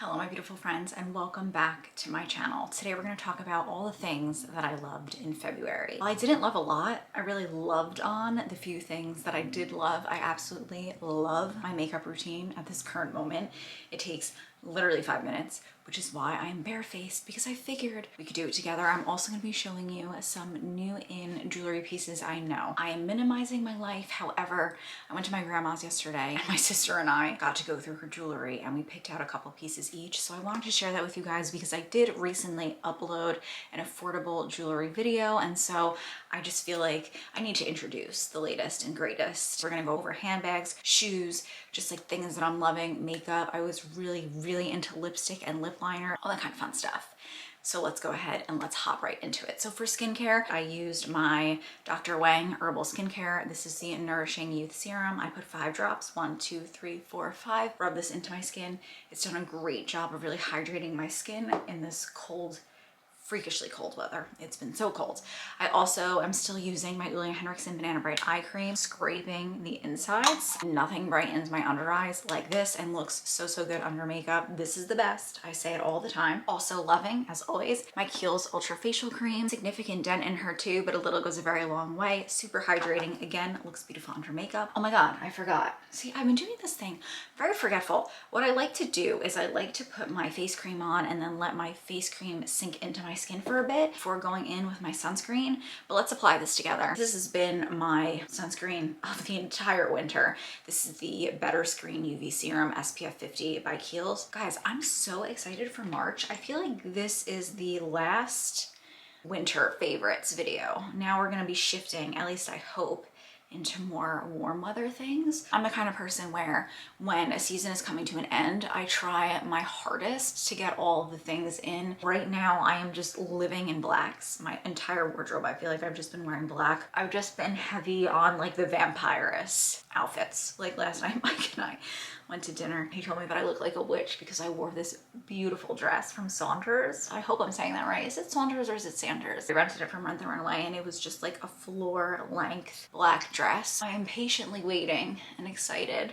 Hello my beautiful friends and welcome back to my channel. Today we're going to talk about all the things that I loved in February. While I didn't love a lot, I really loved on the few things that I did love. I absolutely love my makeup routine at this current moment. It takes literally 5 minutes, which is why I'm barefaced, because I figured we could do it together. I'm also going to be showing you some new in jewelry pieces. I know I am minimizing my life. However, I went to my grandma's yesterday and my sister and I got to go through her jewelry and we picked out a couple pieces each. So I wanted to share that with you guys because I did recently upload an affordable jewelry video. And so I just feel like I need to introduce the latest and greatest. We're going to go over handbags, shoes, just like things that I'm loving, makeup. I was really into lipstick and lip liner, all that kind of fun stuff. So let's go ahead and let's hop right into it. So for skincare, I used my Dr. Wang Herbal Skincare. This is the Nourishing Youth Serum. I put 5 drops, 1, 2, 3, 4, 5. Rub this into my skin. It's done a great job of really hydrating my skin in this cold, freakishly cold weather. It's been so cold. I also am still using my Julia Henriksen Banana Bright Eye Cream, scraping the insides. Nothing brightens my under eyes like this and looks so good under makeup. This is the best. I say it all the time. Also loving, as always, my Kiehl's Ultra Facial Cream. Significant dent in her too, but a little goes a very long way. Super hydrating. Again, looks beautiful under makeup. Oh my God, I forgot. See, I've been doing this thing, very forgetful. What I like to do is I like to put my face cream on and then let my face cream sink into my skin for a bit before going in with my sunscreen. But let's apply this together. This has been my sunscreen of the entire winter. This is the Better Screen UV Serum SPF 50 by Kiehl's. Guys, I'm so excited for March. I feel like this is the last winter favorites video. Now we're gonna be shifting, at least I hope, into more warm weather things. I'm the kind of person where when a season is coming to an end, I try my hardest to get all of the things in. Right now, I am just living in blacks. My entire wardrobe, I feel like I've just been wearing black. I've just been heavy on like the vampiress outfits. Like last night, Mike and I went to dinner. He told me that I look like a witch because I wore this beautiful dress from Saunders. I hope I'm saying that right. Is it Saunders or is it Sanders? I rented it from Rent the Runaway and it was just like a floor length black dress. I am patiently waiting and excited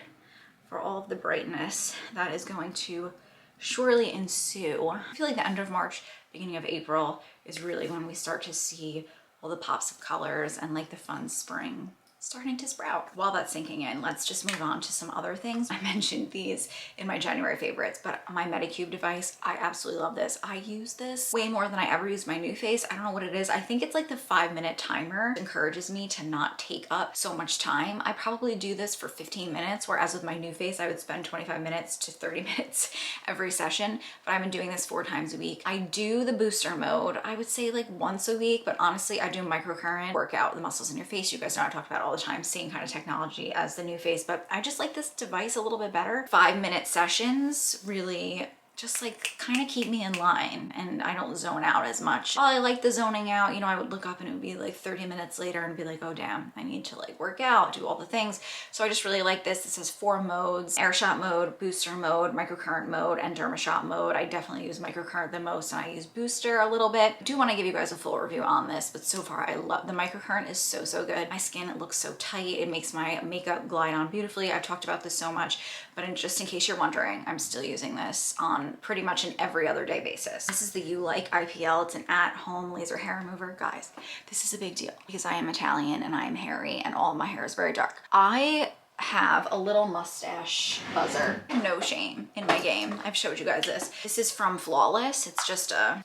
for all of the brightness that is going to surely ensue. I feel like the end of March, beginning of April is really when we start to see all the pops of colors and like the fun spring starting to sprout. While that's sinking in, let's just move on to some other things. I mentioned these in my January favorites, but my Medicube device, I absolutely love this. I use this way more than I ever use my NuFace. I don't know what it is. I think it's like the 5-minute timer. It encourages me to not take up so much time. I probably do this for 15 minutes, whereas with my NuFace, I would spend 25 minutes to 30 minutes every session, but I've been doing this 4 times a week. I do the booster mode, I would say like once a week, but honestly, I do microcurrent, work out the muscles in your face. You guys know I talked about all the time, same kind of technology as the NuFace, but I just like this device a little bit better. 5-minute sessions really just like kind of keep me in line and I don't zone out as much. While I like the zoning out, you know, I would look up and it would be like 30 minutes later and be like, oh damn, I need to like work out, do all the things. So I just really like this. This has 4 modes: air shot mode, booster mode, microcurrent mode, and dermashot mode. I definitely use microcurrent the most and I use booster a little bit. I do want to give you guys a full review on this, but so far I love the microcurrent. Is so good. My skin, it looks so tight. It makes my makeup glide on beautifully. I've talked about this so much, but just in case you're wondering, I'm still using this on pretty much an every other day basis. This is the You Like IPL. It's an at-home laser hair remover. Guys, this is a big deal because I am Italian and I am hairy and all of my hair is very dark. I have a little mustache buzzer. No shame in my game. I've showed you guys this. This is from Flawless. It's just a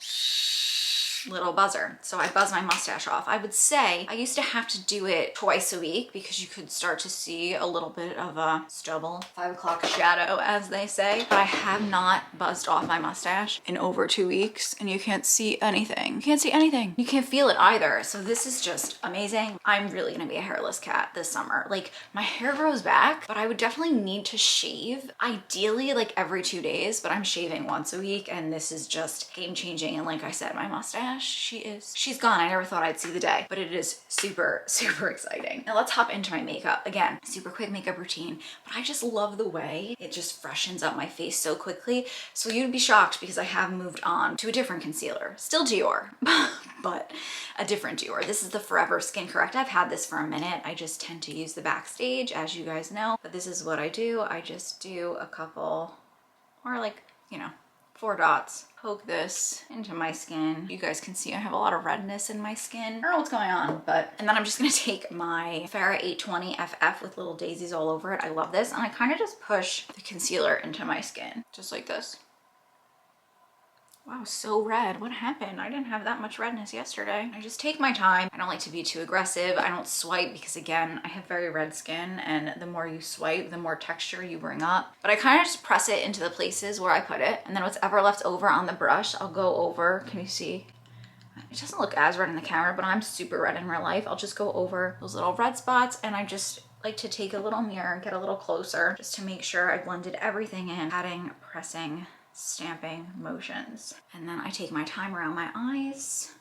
little buzzer. So I buzz my mustache off. I would say I used to have to do it twice a week because you could start to see a little bit of a stubble, 5 o'clock shadow, as they say. But I have not buzzed off my mustache in over 2 weeks and you can't see anything. You can't see anything. You can't feel it either. So this is just amazing. I'm really gonna be a hairless cat this summer. Like my hair grows back, but I would definitely need to shave, ideally like every 2 days, but I'm shaving once a week and this is just game changing. And like I said, my mustache, she's gone. I never thought I'd see the day, but it is super exciting. Now let's hop into my makeup. Again, super quick makeup routine, but I just love the way it just freshens up my face so quickly. So you'd be shocked because I have moved on to a different concealer, still Dior, but a different Dior. This is the Forever Skin Correct. I've had this for a minute. I just tend to use the Backstage, as you guys know, but this is what I do. I just do a couple, or like, you know, 4 dots. Poke this into my skin. You guys can see I have a lot of redness in my skin. I don't know what's going on, but, and then I'm just gonna take my Farrah 820 FF with little daisies all over it. I love this. And I kind of just push the concealer into my skin, just like this. Wow, so red. What happened? I didn't have that much redness yesterday. I just take my time. I don't like to be too aggressive. I don't swipe because, again, I have very red skin, and the more you swipe, the more texture you bring up. But I kind of just press it into the places where I put it, and then what's ever left over on the brush, I'll go over. Can you see? It doesn't look as red in the camera, but I'm super red in real life. I'll just go over those little red spots, and I just like to take a little mirror and get a little closer just to make sure I blended everything in, adding, pressing, stamping motions. And then I take my time around my eyes.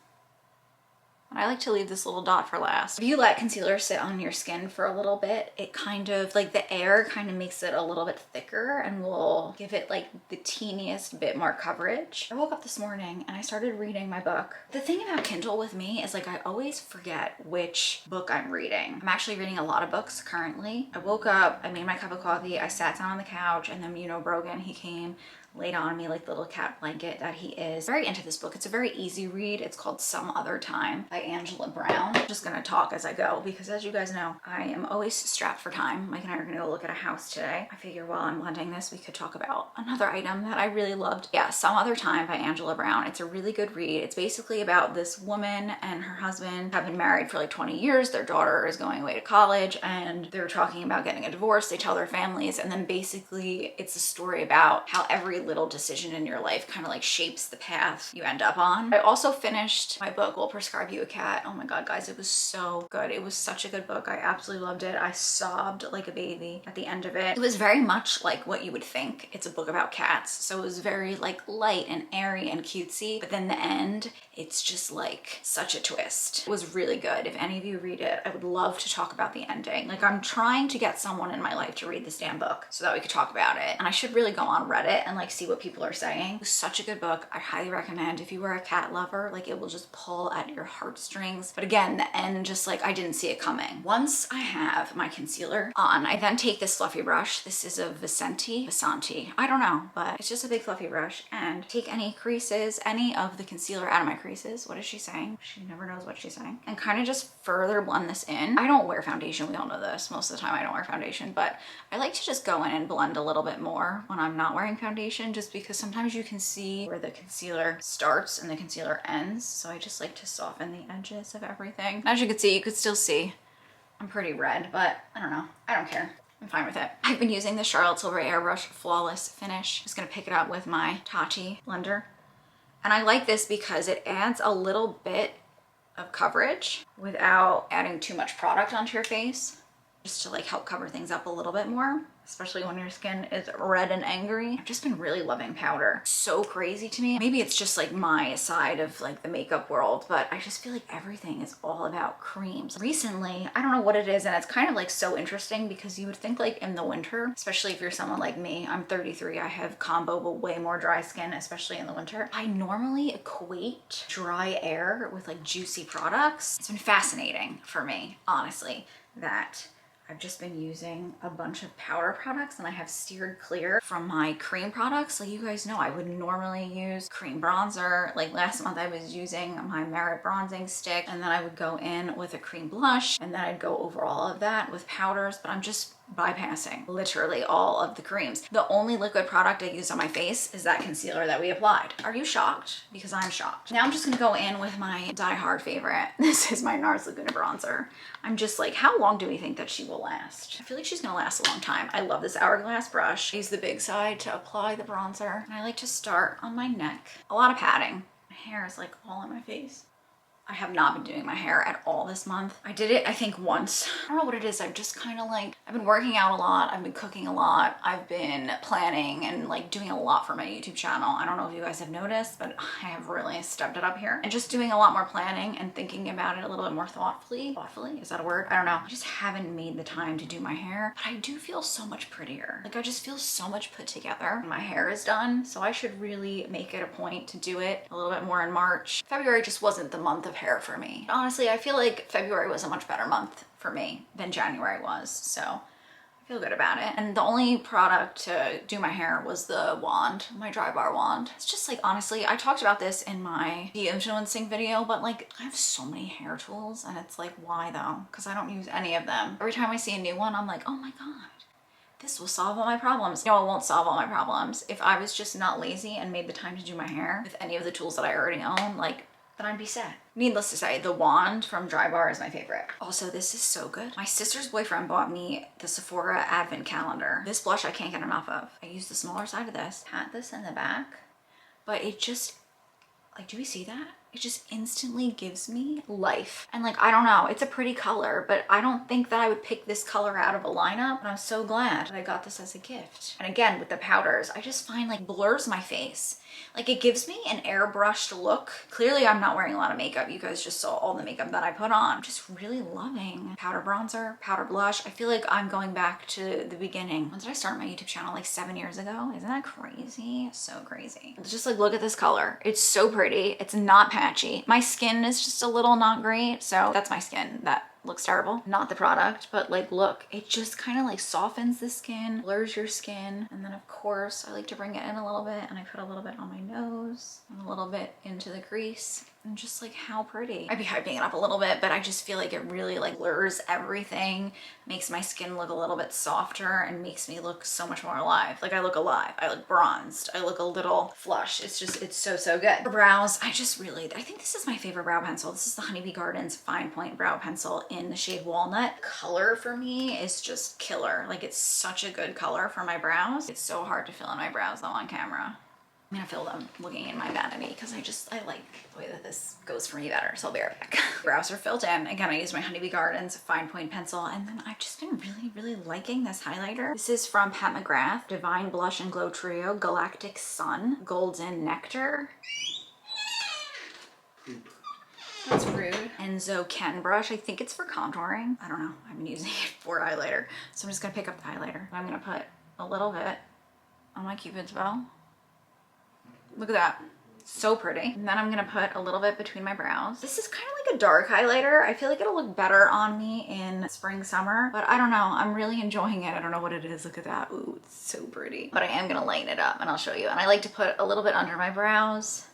And I like to leave this little dot for last. If you let concealer sit on your skin for a little bit, it kind of, like the air kind of makes it a little bit thicker and will give it like the teeniest bit more coverage. I woke up this morning and I started reading my book. The thing about Kindle with me is like I always forget which book I'm reading. I'm actually reading a lot of books currently. I woke up, I made my cup of coffee, I sat down on the couch, and then, you know, Brogan, he came, laid on me like the little cat blanket that he is. Very into this book. It's a very easy read. It's called Some Other Time by Angela Brown. I'm just gonna talk as I go because, as you guys know, I am always strapped for time. Mike and I are gonna go look at a house today. I figure while I'm blending this, we could talk about another item that I really loved. Yeah, Some Other Time by Angela Brown. It's a really good read. It's basically about this woman and her husband have been married for like 20 years. Their daughter is going away to college and they're talking about getting a divorce. They tell their families, and then basically it's a story about how every little decision in your life kind of like shapes the path you end up on. I also finished my book, Will Prescribe You a Cat. Oh my God, guys, it was so good. It was such a good book. I absolutely loved it. I sobbed like a baby at the end of it. It was very much like what you would think. It's a book about cats. So it was very like light and airy and cutesy, but then the end, it's just like such a twist. It was really good. If any of you read it, I would love to talk about the ending. Like, I'm trying to get someone in my life to read this damn book so that we could talk about it. And I should really go on Reddit and like see what people are saying. It was such a good book. I highly recommend. If you are a cat lover, like, it will just pull at your heartstrings. But again, the end, just like, I didn't see it coming. Once I have my concealer on, I then take this fluffy brush. This is a Vicente, I don't know, but it's just a big fluffy brush, and take any creases, any of the concealer out of my creases. What is she saying? She never knows what she's saying. And kind of just further blend this in. I don't wear foundation. We all know this. Most of the time I don't wear foundation, but I like to just go in and blend a little bit more when I'm not wearing foundation, just because sometimes you can see where the concealer starts and the concealer ends. So I just like to soften the edges of everything. As you can see, you could still see I'm pretty red, but I don't know. I don't care. I'm fine with it. I've been using the Charlotte Tilbury Airbrush Flawless Finish. Just gonna pick it up with my Tati blender. And I like this because it adds a little bit of coverage without adding too much product onto your face, just to like help cover things up a little bit more, especially when your skin is red and angry. I've just been really loving powder. So crazy to me. Maybe it's just like my side of like the makeup world, but I just feel like everything is all about creams. Recently, I don't know what it is, and it's kind of like so interesting because you would think like in the winter, especially if you're someone like me, I'm 33, I have combo but way more dry skin, especially in the winter. I normally equate dry air with like juicy products. It's been fascinating for me, honestly, that I've just been using a bunch of powder products, and I have steered clear from my cream products. Like, you guys know, I would normally use cream bronzer. Like last month I was using my Merit bronzing stick, and then I would go in with a cream blush, and then I'd go over all of that with powders, but I'm just bypassing literally all of the creams. The only liquid product I use on my face is that concealer that we applied. Are you shocked? Because I'm shocked. Now I'm just gonna go in with my die-hard favorite. This is my NARS Laguna bronzer. I'm just like, how long do we think that she will last? I feel like she's gonna last a long time. I love this Hourglass brush. I use the big side to apply the bronzer, and I like to start on my neck. A lot of padding. My hair is like all on my face. I have not been doing my hair at all this month. I did it, I think, once. I don't know what it is. I've just kind of like, I've been working out a lot. I've been cooking a lot. I've been planning and like doing a lot for my YouTube channel. I don't know if you guys have noticed, but I have really stepped it up here. And just doing a lot more planning and thinking about it a little bit more thoughtfully. Thoughtfully? Is that a word? I don't know. I just haven't made the time to do my hair, but I do feel so much prettier. Like, I just feel so much put together when my hair is done. So I should really make it a point to do it a little bit more in March. February just wasn't the month of hair for me. Honestly, I feel like February was a much better month for me than January was. So I feel good about it. And the only product to do my hair was the wand, my dry bar wand. It's just like, honestly, I talked about this in my de-influencing video, but like I have so many hair tools and it's like, why though? Because I don't use any of them. Every time I see a new one, I'm like, oh my God, this will solve all my problems. No, it won't solve all my problems. If I was just not lazy and made the time to do my hair with any of the tools that I already own, like, then I'd be set. Needless to say, the wand from Dry Bar is my favorite. Also, this is so good. My sister's boyfriend bought me the Sephora Advent Calendar. This blush I can't get enough of. I use the smaller side of this, pat this in the back, but it just, like, do we see that? It just instantly gives me life. And like, I don't know, it's a pretty color, but I don't think that I would pick this color out of a lineup. And I'm so glad that I got this as a gift. And again, with the powders, I just find like blurs my face. Like it gives me an airbrushed look. Clearly I'm not wearing a lot of makeup. You guys just saw all the makeup that I put on. I'm just really loving powder bronzer, powder blush. I feel like I'm going back to the beginning. When did I start my YouTube channel? Like 7 years ago? Isn't that crazy? So crazy. Just like, look at this color. It's so pretty. It's not patchy. My skin is just a little not great. So that's my skin. That looks terrible. Not the product, but like, look, it just kind of like softens the skin, blurs your skin. And then of course, I like to bring it in a little bit and I put a little bit on my nose and a little bit into the crease. And just like, how pretty. I'd be hyping it up a little bit, but I just feel like it really like blurs everything, makes my skin look a little bit softer and makes me look so much more alive. Like I look alive, I look bronzed, I look a little flush. It's just, it's so, so good. For brows, I think this is my favorite brow pencil. This is the Honeybee Gardens Fine Point Brow Pencil in the shade Walnut. Color for me is just killer. Like it's such a good color for my brows. It's so hard to fill in my brows though on camera. I'm gonna fill them looking in my vanity because I like the way that this goes for me better. So I'll be right back. Brows are filled in. Again, I use my Honeybee Gardens Fine Point Pencil, and then I've just been really, really liking this highlighter. This is from Pat McGrath, Divine Blush and Glow Trio, Galactic Sun, Golden Nectar. That's rude. Enzo Ken brush. I think it's for contouring. I don't know. I've been using it for highlighter. So I'm just gonna pick up the highlighter. I'm gonna put a little bit on my Cupid's bow. Look at that. So pretty. And then I'm gonna put a little bit between my brows. This is kind of like a dark highlighter. I feel like it'll look better on me in spring, summer, but I don't know. I'm really enjoying it. I don't know what it is. Look at that. Ooh, it's so pretty. But I am gonna lighten it up and I'll show you. And I like to put a little bit under my brows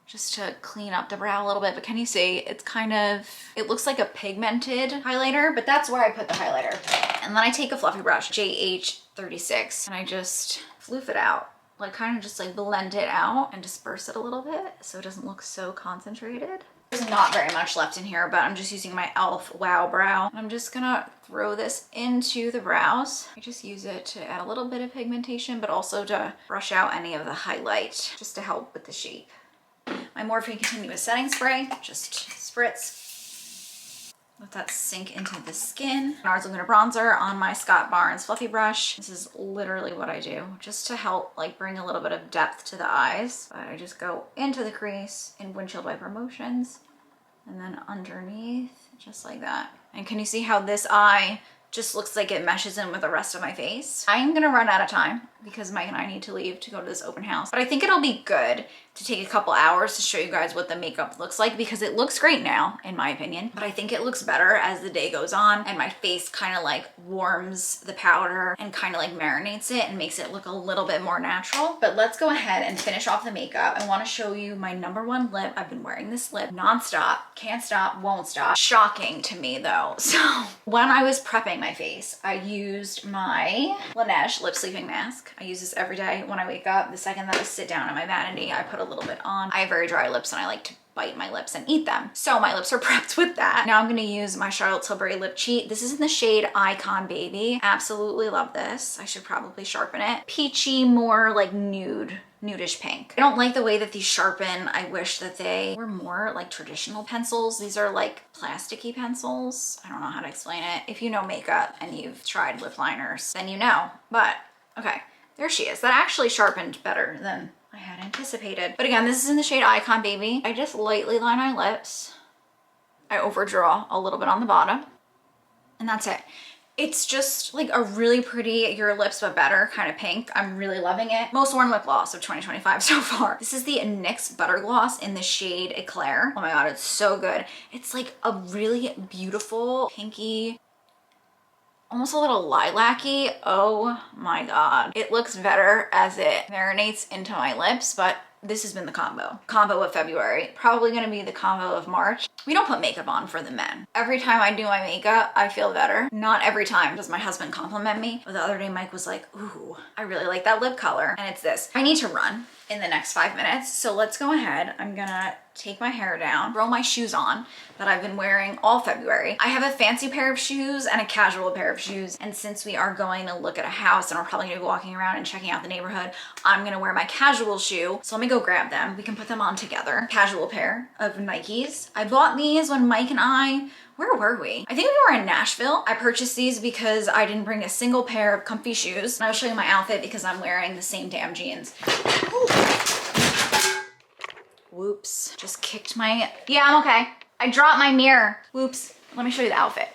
just to clean up the brow a little bit. But can you see, it's kind of, it looks like a pigmented highlighter, but that's where I put the highlighter. And then I take a fluffy brush, JH36, and I just floof it out. Like kind of just like blend it out and disperse it a little bit so it doesn't look so concentrated. There's not very much left in here, but I'm just using my e.l.f. Wow Brow. I'm just gonna throw this into the brows. I just use it to add a little bit of pigmentation, but also to brush out any of the highlight, just to help with the shape. My Morphe Continuous Setting Spray, just spritz. Let that sink into the skin. NARS Laguna Bronzer on my Scott Barnes fluffy brush. This is literally what I do just to help like bring a little bit of depth to the eyes. But I just go into the crease in windshield wiper motions and then underneath just like that. And can you see how this eye just looks like it meshes in with the rest of my face? I'm gonna run out of time because Mike and I need to leave to go to this open house. But I think it'll be good to take a couple hours to show you guys what the makeup looks like because it looks great now, in my opinion. But I think it looks better as the day goes on and my face kind of like warms the powder and kind of like marinates it and makes it look a little bit more natural. But let's go ahead and finish off the makeup. I want to show you my #1 lip. I've been wearing this lip nonstop. Can't stop, won't stop. Shocking to me though. So when I was prepping my face, I used my Laneige lip sleeping mask. I use this every day when I wake up. The second that I sit down in my vanity, I put a little bit on. I have very dry lips and I like to bite my lips and eat them. So my lips are prepped with that. Now I'm gonna use my Charlotte Tilbury Lip Cheat. This is in the shade Icon Baby. Absolutely love this. I should probably sharpen it. Peachy, more like nudish pink. I don't like the way that these sharpen. I wish that they were more like traditional pencils. These are like plasticky pencils. I don't know how to explain it. If you know makeup and you've tried lip liners, then you know. But okay, there she is. That actually sharpened better than I had anticipated. But again, this is in the shade Icon Baby. I just lightly line my lips. I overdraw a little bit on the bottom and that's it. It's just like a really pretty Your Lips But Better kind of pink. I'm really loving it. Most worn lip gloss of 2025 so far. This is the NYX Butter Gloss in the shade Eclair. Oh my God, it's so good. It's like a really beautiful pinky. almost a little lilac-y. Oh my God. It looks better as it marinates into my lips, but this has been the combo of February. Probably gonna be the combo of March. We don't put makeup on for the men. Every time I do my makeup, I feel better. Not every time does my husband compliment me, but the other day Mike was like, ooh, I really like that lip color. And it's this. I need to run in the next 5 minutes, so let's go ahead. I'm gonna take my hair down, throw my shoes on that I've been wearing all February. I have a fancy pair of shoes and a casual pair of shoes, and since we are going to look at a house and we're probably gonna be walking around and checking out the neighborhood, I'm gonna wear my casual shoe. So let me go grab them. We can put them on together. Casual pair of Nikes. I bought these when Mike and I, where were we? I think we were in Nashville. I purchased these because I didn't bring a single pair of comfy shoes. And I'll show you my outfit because I'm wearing the same damn jeans. Ooh. Whoops, just kicked my, yeah, I'm okay. I dropped my mirror. Whoops, let me show you the outfit.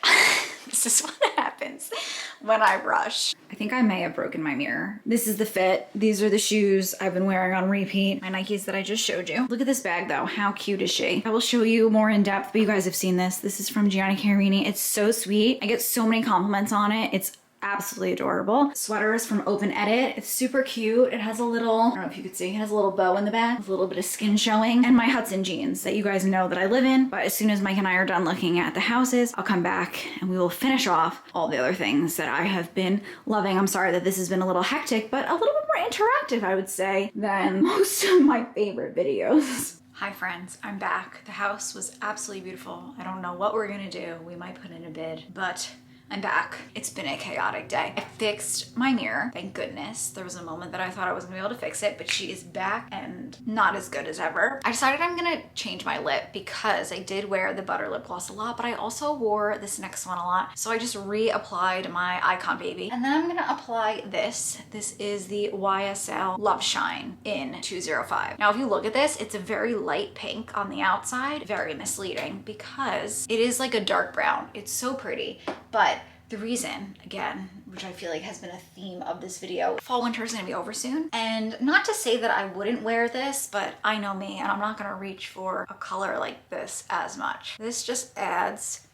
This is what happens when I rush. I think I may have broken my mirror. This is the fit. These are the shoes I've been wearing on repeat. My Nikes that I just showed you. Look at this bag though. How cute is she? I will show you more in depth, but you guys have seen this. This is from Gianni Chiarini. It's so sweet. I get so many compliments on it. It's absolutely adorable. Sweater is from Open Edit. It's super cute. It has a little, I don't know if you could see, it has a little bow in the back with a little bit of skin showing. And my Hudson jeans that you guys know that I live in. But as soon as Mike and I are done looking at the houses, I'll come back and we will finish off all the other things that I have been loving. I'm sorry that this has been a little hectic, but a little bit more interactive, I would say, than most of my favorite videos. Hi friends, I'm back. The house was absolutely beautiful. I don't know what we're gonna do. We might put in a bid, but I'm back. It's been a chaotic day. I fixed my mirror, thank goodness. There was a moment that I thought I wasn't gonna be able to fix it, but she is back and not as good as ever. I decided I'm gonna change my lip because I did wear the butter lip gloss a lot, but I also wore this next one a lot. So I just reapplied my Icon Baby. And then I'm gonna apply this. This is the YSL Love Shine in 205. Now, if you look at this, it's a very light pink on the outside, very misleading because it is like a dark brown. It's so pretty, but the reason, again, which I feel like has been a theme of this video, fall winter is gonna be over soon. And not to say that I wouldn't wear this, but I know me and I'm not gonna reach for a color like this as much. This just adds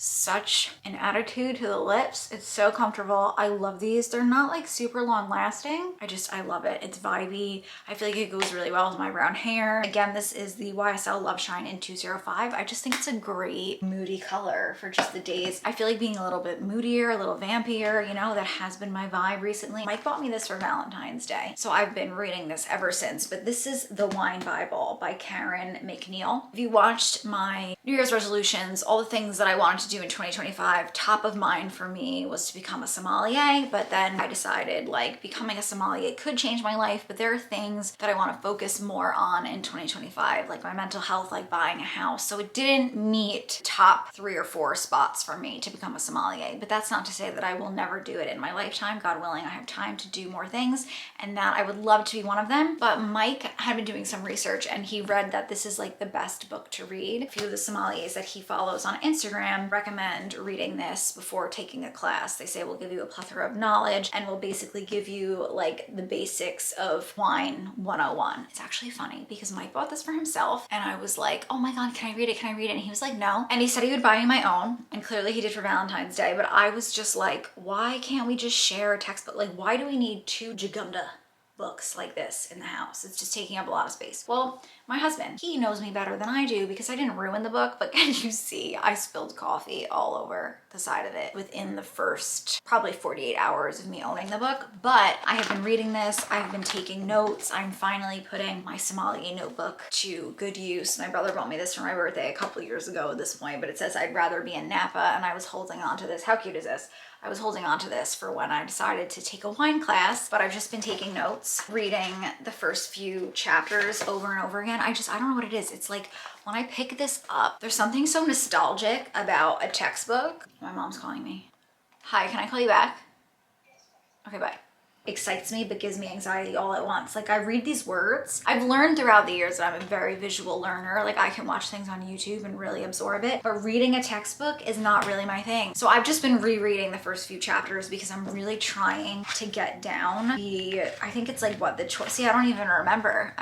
such an attitude to the lips. It's so comfortable. I love these. They're not like super long lasting. I love it. It's vibey. I feel like it goes really well with my brown hair. Again, this is the YSL Love Shine in 205. I just think it's a great moody color for just the days. I feel like being a little bit moodier, a little vampier, you know, that has been my vibe recently. Mike bought me this for Valentine's Day, so I've been reading this ever since, but this is The Wine Bible by Karen McNeil. If you watched my New Year's resolutions, all the things that I wanted to do in 2025, top of mind for me was to become a sommelier, but then I decided like becoming a sommelier could change my life, but there are things that I want to focus more on in 2025, like my mental health, like buying a house. So it didn't meet top 3 or 4 spots for me to become a sommelier, but that's not to say that I will never do it in my lifetime. God willing, I have time to do more things, and that I would love to be one of them. But Mike had been doing some research and he read that this is like the best book to read. A few of the sommeliers that he follows on Instagram recommend reading this before taking a class. They say we'll give you a plethora of knowledge and we'll basically give you like the basics of wine 101. It's actually funny because Mike bought this for himself and I was like, oh my God, can I read it? Can I read it? And he was like, no. And he said he would buy me my own, and clearly he did for Valentine's Day, but I was just like, why can't we just share a textbook? Like, why do we need 2 Jagunda books like this in the house? It's just taking up a lot of space. Well, my husband, he knows me better than I do because I didn't ruin the book, but can you see I spilled coffee all over the side of it within the first probably 48 hours of me owning the book. But I have been reading this, I've been taking notes, I'm finally putting my sommelier notebook to good use. My brother bought me this for my birthday a couple years ago at this point, but it says I'd rather be in Napa, and I was holding on to this. How cute is this? I was holding on to this for when I decided to take a wine class, but I've just been taking notes, reading the first few chapters over and over again. I don't know what it is. It's like when I pick this up, there's something so nostalgic about a textbook. My mom's calling me. Hi, can I call you back? Okay, bye. excites me but gives me anxiety all at once. Like I read these words. I've learned throughout the years that I'm a very visual learner. Like I can watch things on YouTube and really absorb it, but reading a textbook is not really my thing. So I've just been rereading the first few chapters because I'm really trying to get down I think it's like what see, I don't even remember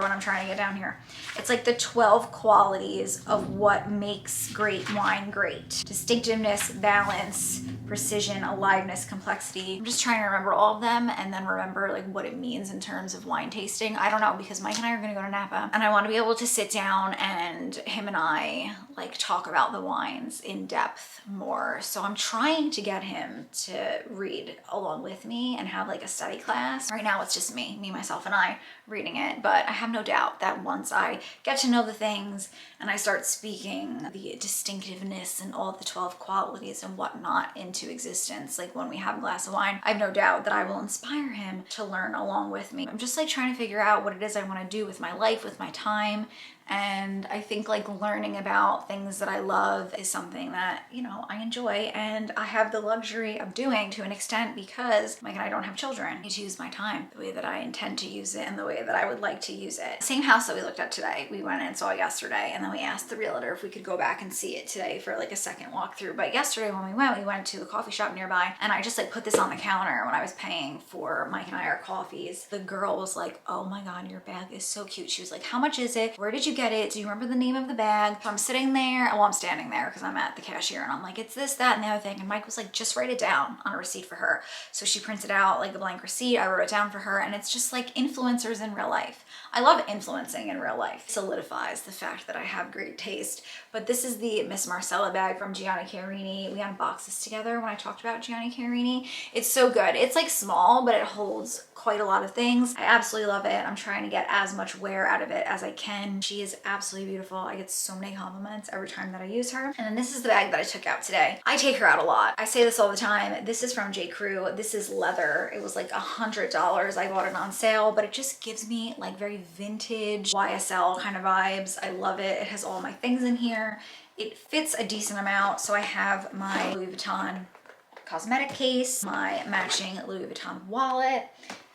what I'm trying to get down here. It's like the 12 qualities of what makes great wine great. Distinctiveness, balance, precision, aliveness, complexity. I'm just trying to remember all of them and then remember like what it means in terms of wine tasting. I don't know, because Mike and I are gonna go to Napa and I want to be able to sit down and him and I like talk about the wines in depth more. So I'm trying to get him to read along with me and have like a study class. Right now it's just me, myself and I reading it, but I have no doubt that once I get to know the things and I start speaking the distinctiveness and all the 12 qualities and whatnot into existence, like when we have a glass of wine, I have no doubt that I will inspire him to learn along with me. I'm just like trying to figure out what it is I want to do with my life, with my time. And I think like learning about things that I love is something that, you know, I enjoy and I have the luxury of doing to an extent because Mike and I don't have children. I get to use my time the way that I intend to use it and the way that I would like to use it. Same house that we looked at today, we went and saw yesterday, and then we asked the realtor if we could go back and see it today for like a second walkthrough. But yesterday when we went to a coffee shop nearby and I just like put this on the counter when I was paying for Mike and I our coffees. The girl was like, oh my God, your bag is so cute. She was like, how much is it? Where did you get it? Do you remember the name of the bag? So I'm sitting there, well, I'm standing there because I'm at the cashier and I'm like, it's this, that, and the other thing. And Mike was like, just write it down on a receipt for her. So she printed out like the blank receipt. I wrote it down for her, and it's just like influencers in real life. I love influencing in real life. It solidifies the fact that I have great taste. But this is the Miss Marcella bag from Gianni Chiarini. We unboxed this together when I talked about Gianni Chiarini. It's so good. It's like small, but it holds quite a lot of things. I absolutely love it. I'm trying to get as much wear out of it as I can. She is absolutely beautiful. I get so many compliments every time that I use her. And then this is the bag that I took out today. I take her out a lot. I say this all the time. This is from J. Crew. This is leather. It was like $100. I bought it on sale, but it just gives me like very vintage YSL kind of vibes. I love it. It has all my things in here. It fits a decent amount. So I have my Louis Vuitton cosmetic case, my matching Louis Vuitton wallet,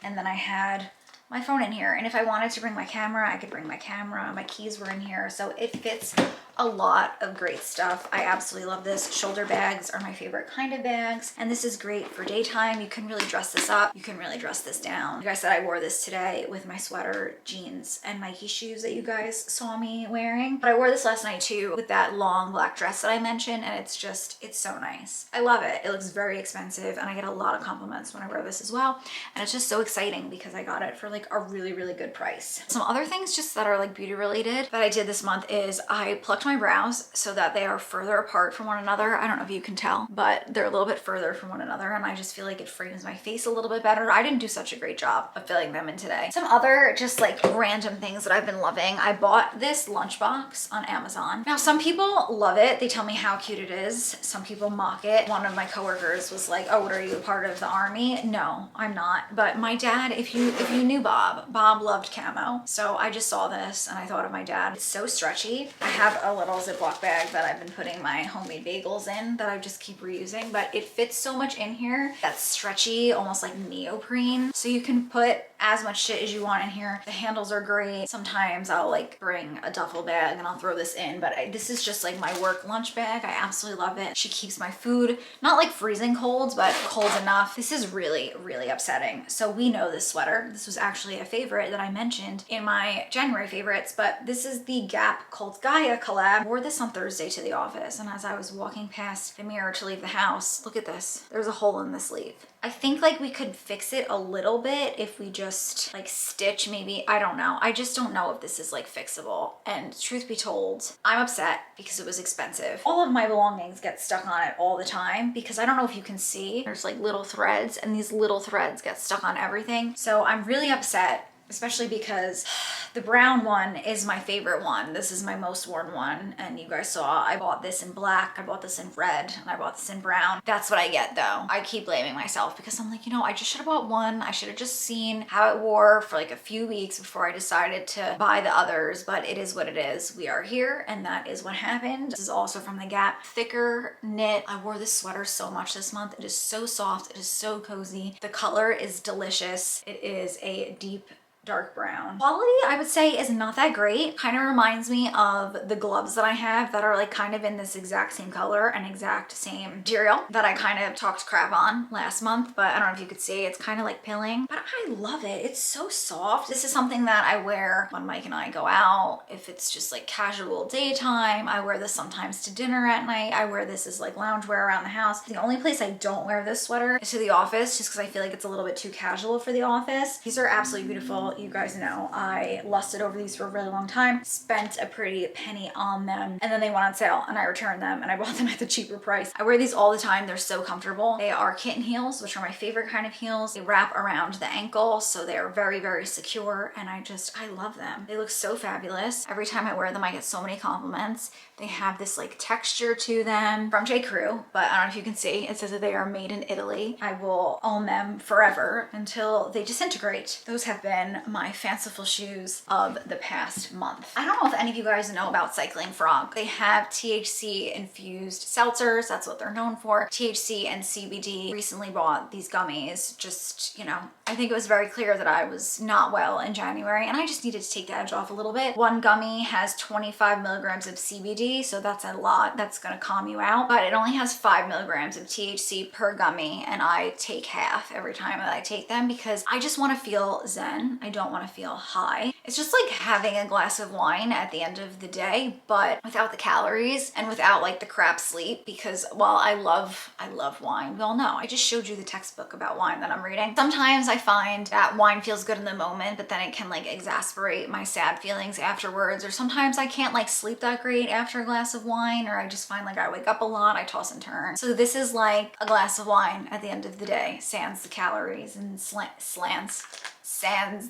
and then I had my phone in here. And if I wanted to bring my camera, I could bring my camera. My keys were in here. So it fits a lot of great stuff. I absolutely love this. Shoulder bags are my favorite kind of bags. And this is great for daytime. You can really dress this up. You can really dress this down. Like I said, I wore this today with my sweater, jeans, and Nike shoes that you guys saw me wearing. But I wore this last night too with that long black dress that I mentioned. And it's so nice. I love it. It looks very expensive and I get a lot of compliments when I wear this as well. And it's just so exciting because I got it for like a really, really good price. Some other things just that are like beauty related that I did this month is I plucked my brows so that they are further apart from one another. I don't know if you can tell, but they're a little bit further from one another and I just feel like it frames my face a little bit better. I didn't do such a great job of filling them in today. Some other just like random things that I've been loving. I bought this lunchbox on Amazon. Now, some people love it. They tell me how cute it is. Some people mock it. One of my coworkers was like, oh, what are you, a part of the army? No, I'm not. But my dad, if you knew Bob loved camo. So I just saw this and I thought of my dad. It's so stretchy. I have a little Ziploc bag that I've been putting my homemade bagels in that I just keep reusing, but it fits so much in here. That's stretchy, almost like neoprene. So you can put as much shit as you want in here. The handles are great. Sometimes I'll like bring a duffel bag and I'll throw this in, but this is just like my work lunch bag. I absolutely love it. She keeps my food, not like freezing cold, but cold enough. This is really, really upsetting. So we know this sweater. This was actually a favorite that I mentioned in my January favorites, but this is the Gap Cult Gaia collab. I wore this on Thursday to the office, and as I was walking past the mirror to leave the house, look at this. There's a hole in the sleeve. I think like we could fix it a little bit if we just like stitch maybe, I don't know. I just don't know if this is like fixable. And truth be told, I'm upset because it was expensive. All of my belongings get stuck on it all the time because I don't know if you can see, there's like little threads and these little threads get stuck on everything. So I'm really upset especially because the brown one is my favorite one. This is my most worn one, and you guys saw I bought this in black, I bought this in red, and I bought this in brown. That's what I get though. I keep blaming myself because I'm like, you know, I just should have bought one. I should have just seen how it wore for like a few weeks before I decided to buy the others, but it is what it is. We are here, and that is what happened. This is also from the Gap. Thicker knit. I wore this sweater so much this month. It is so soft. It is so cozy. The color is delicious. It is a deep dark brown. Quality, I would say, is not that great. Kind of reminds me of the gloves that I have that are like kind of in this exact same color and exact same material that I kind of talked crap on last month, but I don't know if you could see, it's kind of like pilling, but I love it. It's so soft. This is something that I wear when Mike and I go out. If it's just like casual daytime, I wear this sometimes to dinner at night. I wear this as like loungewear around the house. The only place I don't wear this sweater is to the office, just because I feel like it's a little bit too casual for the office. These are absolutely beautiful. You guys know I lusted over these for a really long time, spent a pretty penny on them, and then they went on sale and I returned them and I bought them at the cheaper price. I wear these all the time. They're so comfortable. They are kitten heels, which are my favorite kind of heels. They wrap around the ankle, so they are very, very secure, and I love them. They look so fabulous. Every time I wear them, I get so many compliments. They have this like texture to them from J. Crew, but I don't know if you can see, it says that they are made in Italy. I will own them forever until they disintegrate. Those have been my fanciful shoes of the past month. I don't know if any of you guys know about Cycling Frog. They have THC infused seltzers. That's what they're known for. THC and CBD. Recently bought these gummies. Just, you know, I think it was very clear that I was not well in January and I just needed to take the edge off a little bit. One gummy has 25 milligrams of CBD, so that's a lot. That's gonna calm you out, but it only has 5 milligrams of THC per gummy, and I take half every time that I take them because I just wanna feel zen. I don't wanna feel high. It's just like having a glass of wine at the end of the day, but without the calories and without like the crap sleep, because while I love wine, we all know, I just showed you the textbook about wine that I'm reading. Sometimes I find that wine feels good in the moment, but then it can like exasperate my sad feelings afterwards, or sometimes I can't like sleep that great after a glass of wine, or I just find like I wake up a lot, I toss and turn. So this is like a glass of wine at the end of the day, sans the calories and sans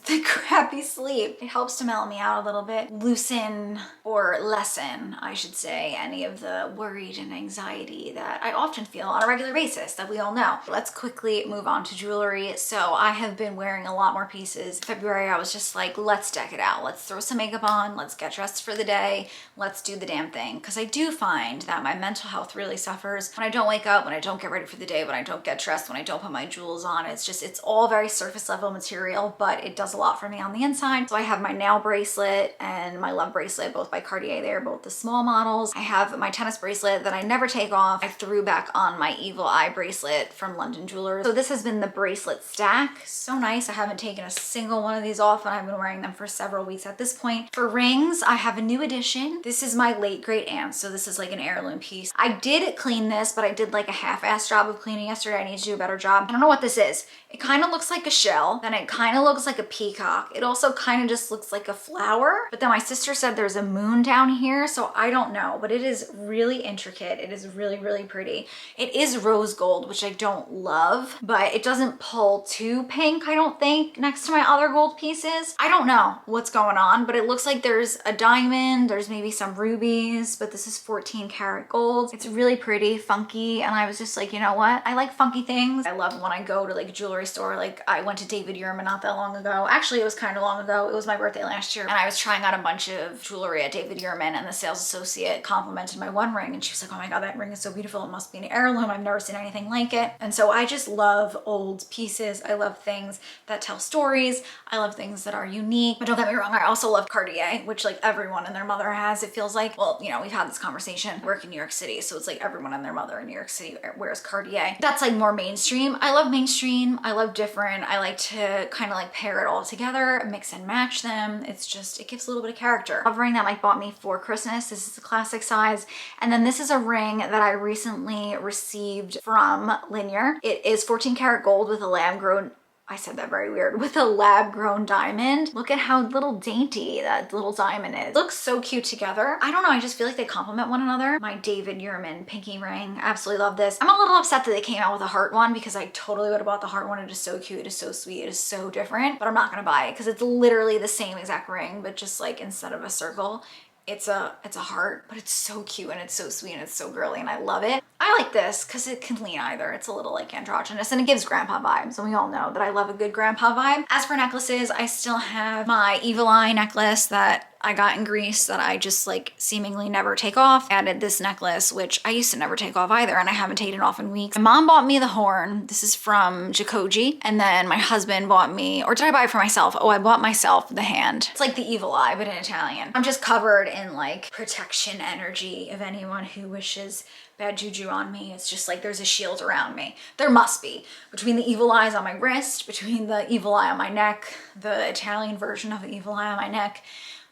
the crappy sleep. It helps to mellow me out a little bit, loosen or lessen, I should say, any of the worried and anxiety that I often feel on a regular basis that we all know. Let's quickly move on to jewelry. So I have been wearing a lot more pieces. February, I was just like, let's deck it out. Let's throw some makeup on. Let's get dressed for the day. Let's do the damn thing. Because I do find that my mental health really suffers when I don't wake up, when I don't get ready for the day, when I don't get dressed, when I don't put my jewels on. It's all very surface level material, but it does a lot for me on the inside. So I have my nail bracelet and my love bracelet, both by Cartier. They're both the small models. I have my tennis bracelet that I never take off. I threw back on my evil eye bracelet from London Jewelers. So this has been the bracelet stack. So nice. I haven't taken a single one of these off, and I've been wearing them for several weeks at this point. For rings, I have a new addition. This is my late great aunt. So this is like an heirloom piece. I did clean this, but I did like a half-ass job of cleaning yesterday. I need to do a better job. I don't know what this is. It kind of looks like a shell, then it kind of looks like a peacock. It also kind of just looks like a flower, but then my sister said there's a moon down here, so I don't know, but it is really intricate. It is really, really pretty. It is rose gold, which I don't love, but it doesn't pull too pink, I don't think, next to my other gold pieces. I don't know what's going on, but it looks like there's a diamond, there's maybe some rubies, but this is 14 karat gold. It's really pretty, funky, and I was just like, you know what? I like funky things. I love when I go to like a jewelry store. Like I went to David Yurman not that long ago. Actually, it was kind of long ago. It was my birthday last year, and I was trying out a bunch of jewelry at David Yurman, and the sales associate complimented my one ring, and she was like, oh my God, that ring is so beautiful. It must be an heirloom. I've never seen anything like it. And so I just love old pieces. I love things that tell stories. I love things that are unique, but don't get me wrong, I also love Cartier, which like everyone and their mother has, it feels like. Well, you know, we've had this conversation. I work in New York City, so it's like everyone and their mother in New York City wears Cartier. That's like more mainstream. I love mainstream. I love different. I like to kind of like pair it all together, mix and match them. It's just, it gives a little bit of character. A ring that Mike bought me for Christmas. This is the classic size. And then this is a ring that I recently received from Linear. It is 14 karat gold with a lab grown I said that very weird, with a lab grown diamond. Look at how little dainty that little diamond is. Looks so cute together. I don't know, I just feel like they complement one another. My David Yurman pinky ring, absolutely love this. I'm a little upset that they came out with a heart one because I totally would have bought the heart one. It is so cute, it is so sweet, it is so different, but I'm not gonna buy it because it's literally the same exact ring, but just like instead of a circle, it's a heart, but it's so cute and it's so sweet and it's so girly and I love it. I like this because it can lean either. It's a little like androgynous and it gives grandpa vibes, and we all know that I love a good grandpa vibe. As for necklaces, I still have my Evil Eye necklace that I got in Greece that I just like seemingly never take off. I added this necklace, which I used to never take off either, and I haven't taken it off in weeks. My mom bought me the horn. This is from Jacoji. And then my husband bought me, or did I buy it for myself? Oh, I bought myself the hand. It's like the Evil Eye, but in Italian. I'm just covered in like protection energy of anyone who wishes bad juju on me. It's just like there's a shield around me. There must be. Between the evil eyes on my wrist, between the evil eye on my neck, the Italian version of the evil eye on my neck,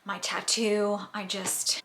my tattoo,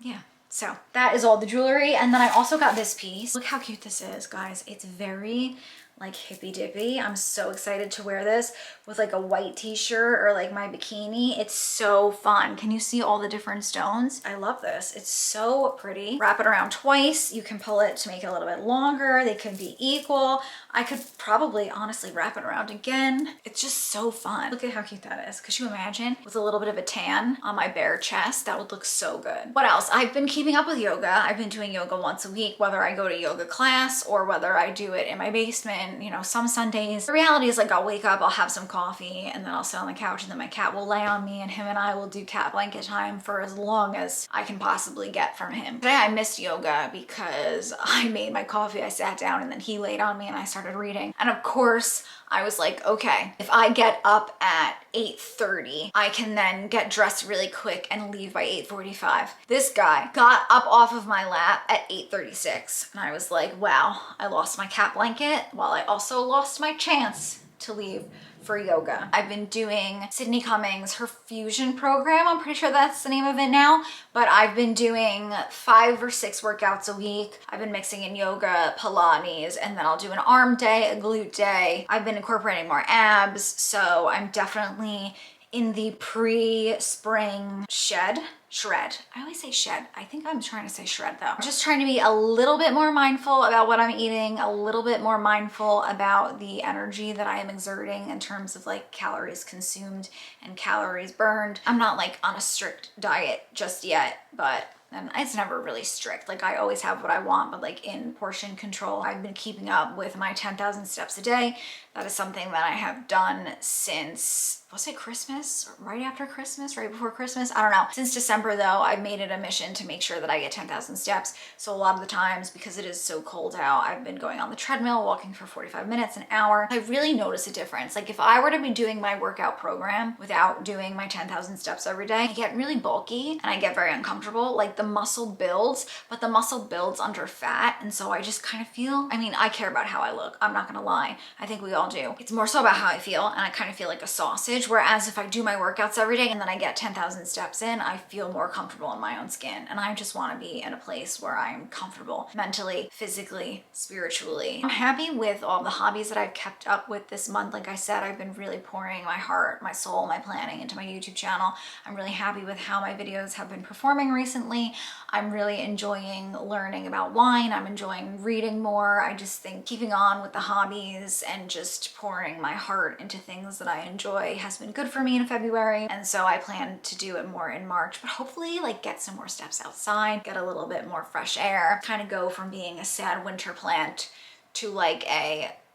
yeah. So that is all the jewelry. And then I also got this piece. Look how cute this is, guys. It's very like hippy dippy. I'm so excited to wear this with like a white t-shirt or like my bikini. It's so fun. Can you see all the different stones? I love this. It's so pretty. Wrap it around twice. You can pull it to make it a little bit longer. They could be equal. I could probably honestly wrap it around again. It's just so fun. Look at how cute that is. Could you imagine with a little bit of a tan on my bare chest? That would look so good. What else? I've been keeping up with yoga. I've been doing yoga once a week, whether I go to yoga class or whether I do it in my basement. You know, some Sundays. The reality is like I'll wake up, I'll have some coffee, and then I'll sit on the couch and then my cat will lay on me and him and I will do cat blanket time for as long as I can possibly get from him. Today I missed yoga because I made my coffee, I sat down, and then he laid on me and I started reading. And of course, I was like, okay, if I get up at 8:30, I can then get dressed really quick and leave by 8:45. This guy got up off of my lap at 8:36. And I was like, wow, I lost my cat blanket while I also lost my chance to leave for yoga. I've been doing Sydney Cummings, her fusion program. I'm pretty sure that's the name of it now, but I've been doing 5 or 6 workouts a week. I've been mixing in yoga, Pilates, and then I'll do an arm day, a glute day. I've been incorporating more abs, so I'm definitely in the pre-spring shred. I always say shed. I think I'm trying to say shred though. I'm just trying to be a little bit more mindful about what I'm eating, a little bit more mindful about the energy that I am exerting in terms of like calories consumed and calories burned. I'm not like on a strict diet just yet, but and it's never really strict. Like I always have what I want, but like in portion control. I've been keeping up with my 10,000 steps a day. That is something that I have done since, was it Christmas? Right after Christmas? Right before Christmas? I don't know. Since December though, I've made it a mission to make sure that I get 10,000 steps. So a lot of the times, because it is so cold out, I've been going on the treadmill, walking for 45 minutes, an hour. I really notice a difference. Like if I were to be doing my workout program without doing my 10,000 steps every day, I get really bulky and I get very uncomfortable. Like the muscle builds, but the muscle builds under fat. And so I just kind of feel, I mean, I care about how I look. I'm not gonna lie. I think we all do. It's more so about how I feel, and I kind of feel like a sausage. Whereas if I do my workouts every day and then I get 10,000 steps in, I feel more comfortable in my own skin. And I just want to be in a place where I'm comfortable mentally, physically, spiritually. I'm happy with all the hobbies that I've kept up with this month. Like I said, I've been really pouring my heart, my soul, my planning into my YouTube channel. I'm really happy with how my videos have been performing recently. I'm really enjoying learning about wine. I'm enjoying reading more. I just think keeping on with the hobbies and just pouring my heart into things that I enjoy has been good for me in February. And so I plan to do it more in March, but hopefully like get some more steps outside, get a little bit more fresh air, kind of go from being a sad winter plant to like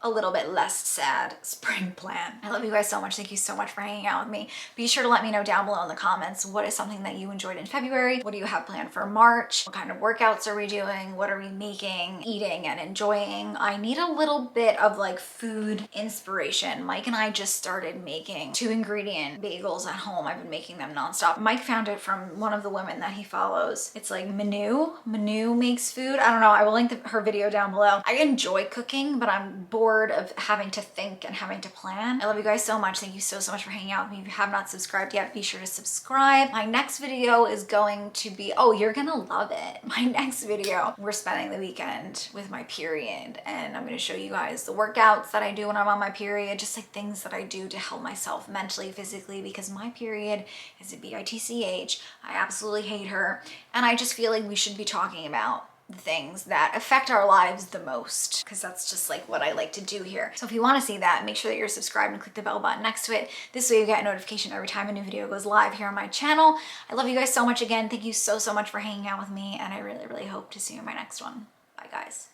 a little bit less sad spring plan. I love you guys so much. Thank you so much for hanging out with me. Be sure to let me know down below in the comments what is something that you enjoyed in February. What do you have planned for March? What kind of workouts are we doing? What are we making, eating, and enjoying? I need a little bit of like food inspiration. Mike and I just started making 2-ingredient bagels at home. I've been making them nonstop. Mike found it from one of the women that he follows. It's like Manu makes food. I don't know. I will link her video down below. I enjoy cooking, but I'm bored bored of having to think and having to plan. I love you guys so much. Thank you so much for hanging out with me. If you have not subscribed yet, be sure to subscribe. My next video is going to be, oh, you're gonna love it. My next video, we're spending the weekend with my period, and I'm gonna show you guys the workouts that I do when I'm on my period, just like things that I do to help myself mentally, physically, because my period is a bitch. I absolutely hate her, and I just feel like we should be talking about the things that affect our lives the most, because that's just like what I like to do here. So if you want to see that, make sure that you're subscribed and click the bell button next to it. This way you get a notification every time a new video goes live here on my channel. I love you guys so much again. Thank you so much for hanging out with me, and I really hope to see you in my next one. Bye guys.